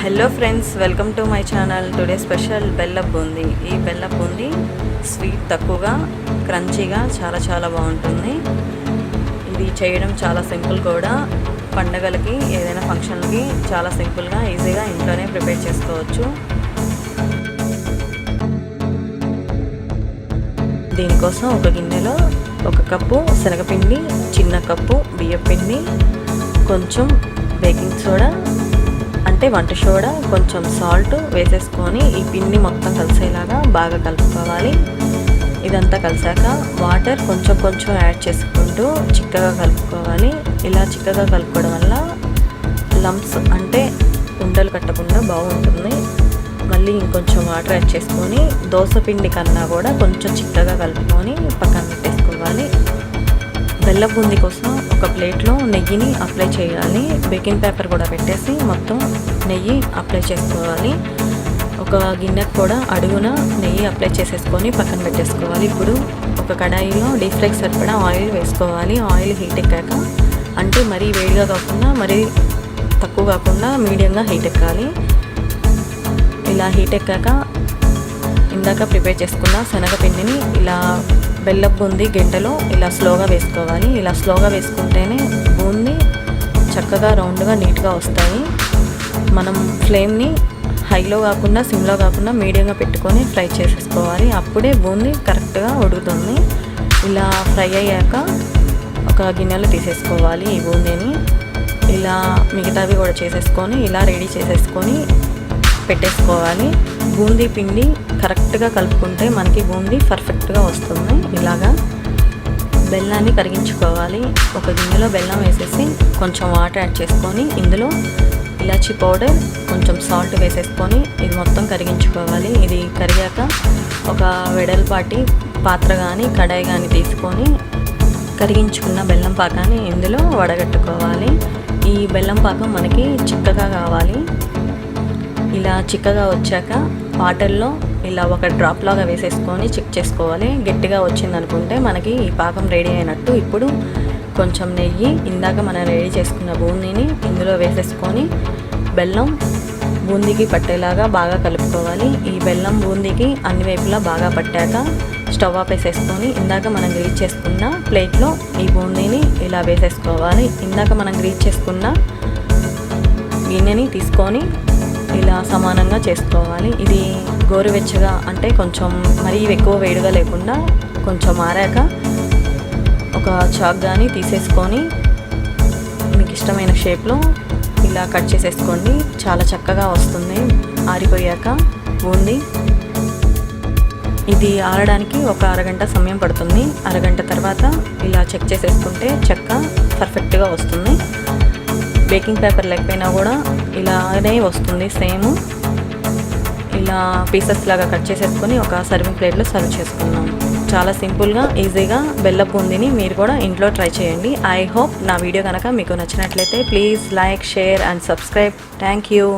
Hello friends, welcome to my channel. Today special బెల్లం బూందీ. ఈ బెల్లం బూందీ స్వీట్ తక్కువగా, క్రంచీగా చాలా బాగుంటుంది. ఇది చేయడం చాలా సింపుల్ కూడా. పండగలకి, ఏదైనా ఫంక్షన్కి చాలా సింపుల్గా, ఈజీగా ఇంట్లోనే ప్రిపేర్ చేసుకోవచ్చు. దీనికోసం ఒక గిన్నెలో 1 కప్పు శనగపిండి, చిన్న కప్పు బియ్యపిండి, కొంచెం బేకింగ్ సోడా అంటే వంట సోడా, కొంచెం సాల్ట్ వేసేసుకొని ఈ పిండి మొత్తం కలిసేలాగా బాగా కలుపుకోవాలి. ఇదంతా కలిసాక వాటర్ కొంచెం యాడ్ చేసుకుంటూ చిక్కగా కలుపుకోవాలి. ఇలా చిక్కగా కలుపుకోవడం వల్ల లంప్స్ అంటే ఉండలు కట్టకుండా బాగుంటుంది. మళ్ళీ ఇంకొంచెం వాటర్ యాడ్ చేసుకొని దోశ పిండి కన్నా కూడా కొంచెం చిక్కగా కలుపుకొని పక్కన పెట్టేసుకోవాలి. బెల్లం బూందీ కోసం ఒక ప్లేట్లో నెయ్యిని అప్లై చేయాలి. బేకింగ్ పేపర్ కూడా పెట్టేసి మొత్తం నెయ్యి అప్లై చేసుకోవాలి. ఒక గిన్నెకు కూడా అడుగున నెయ్యి అప్లై చేసేసుకొని పక్కన పెట్టేసుకోవాలి. ఇప్పుడు ఒక కడాయిలో డీప్ ఫ్రైకి సరిపడా ఆయిల్ వేసుకోవాలి. ఆయిల్ హీట్ ఎక్కాక, అంటే మరీ వేడిగా కాకుండా మరీ తక్కువ కాకుండా మీడియంగా హీట్ ఎక్కాలి. ఇలా హీట్ ఎక్కాక ఇందాక ప్రిపేర్ చేసుకున్న శనగపిండిని ఇలా బెల్లం బూందీ గంటలో ఇలా స్లోగా వేసుకోవాలి. ఇలా స్లోగా వేసుకుంటేనే బూందీ చక్కగా రౌండ్గా నీట్గా వస్తాయి. మనం ఫ్లేమ్ని హైలో కాకుండా సిమ్లో కాకుండా మీడియంగా పెట్టుకొని ఫ్రై చేసేసుకోవాలి. అప్పుడే బూందీ కరెక్ట్గా ఉడుకుతుంది. ఇలా ఫ్రై అయ్యాక ఒక గిన్నెలో తీసేసుకోవాలి ఈ బూందీని. ఇలా మిగతావి కూడా చేసేసుకొని ఇలా రెడీ చేసేసుకొని పెట్టేసుకోవాలి. బూందీ పిండి కరెక్ట్గా కలుపుకుంటే మనకి బూందీ పర్ఫెక్ట్గా వస్తుంది. ఇలాగా బెల్లాన్ని కరిగించుకోవాలి. ఒక గిన్నెలో బెల్లం వేసేసి కొంచెం వాటర్ యాడ్ చేసుకొని ఇందులో ఇలాచీ పౌడర్, కొంచెం సాల్ట్ వేసేసుకొని ఇది మొత్తం కరిగించుకోవాలి. ఇది కరిగాక ఒక వెడల్పాటి పాత్ర కానీ కడాయి కానీ తీసుకొని కరిగించుకున్న బెల్లం పాకాన్ని ఇందులో వడగట్టుకోవాలి. ఈ బెల్లం పాకం మనకి చిక్కగా కావాలి. ఇలా చిక్కగా వచ్చాక వాటర్లో ఇలా ఒక డ్రాప్ లాగా వేసేసుకొని చెక్ చేసుకోవాలి. గట్టిగా వచ్చిందనుకుంటే మనకి ఈ పాకం రెడీ అయినట్టు. ఇప్పుడు కొంచెం నెయ్యి, ఇందాక మనం రెడీ చేసుకున్న బూందీని ఇందులో వేసేసుకొని బెల్లం బూందీకి పట్టేలాగా బాగా కలుపుకోవాలి. ఈ బెల్లం బూందీకి అన్ని వైపులా బాగా పట్టాక స్టవ్ ఆఫ్ వేసేసుకొని ఇందాక మనం గ్రీజ్ చేసుకున్న ప్లేట్లో ఈ బూందీని ఇలా వేసేసుకోవాలి. ఇందాక మనం గ్రీజ్ చేసుకున్న గిన్నెని తీసుకొని ఇలా సమానంగా చేసుకోవాలి. ఇది గోరువెచ్చగా అంటే కొంచెం మరీ ఎక్కువ వేడిగా లేకుండా కొంచెం ఆరాక ఒక చాక్ కానీ తీసేసుకొని మీకు ఇష్టమైన షేప్లో ఇలా కట్ చేసేసుకోండి. చాలా చక్కగా వస్తుంది ఆరిపోయాక బూందీ. ఇది ఆరడానికి ఒక అరగంట సమయం పడుతుంది. అరగంట తర్వాత ఇలా చెక్ చేసేసుకుంటే చెక్క పర్ఫెక్ట్గా వస్తుంది. బేకింగ్ పేపర్ లేకపోయినా కూడా ఇలానే వస్తుంది సేమ్. ఇలా పీసెస్ లాగా కట్ చేసేసుకొని ఒక సర్వింగ్ ప్లేట్లో సర్వ్ చేసుకున్నాం. చాలా సింపుల్గా, ఈజీగా బెల్లం బూందీని మీరు కూడా ఇంట్లో ట్రై చేయండి. ఐ హోప్ నా వీడియో కనుక మీకు నచ్చినట్లయితే please like, share and subscribe. Thank you.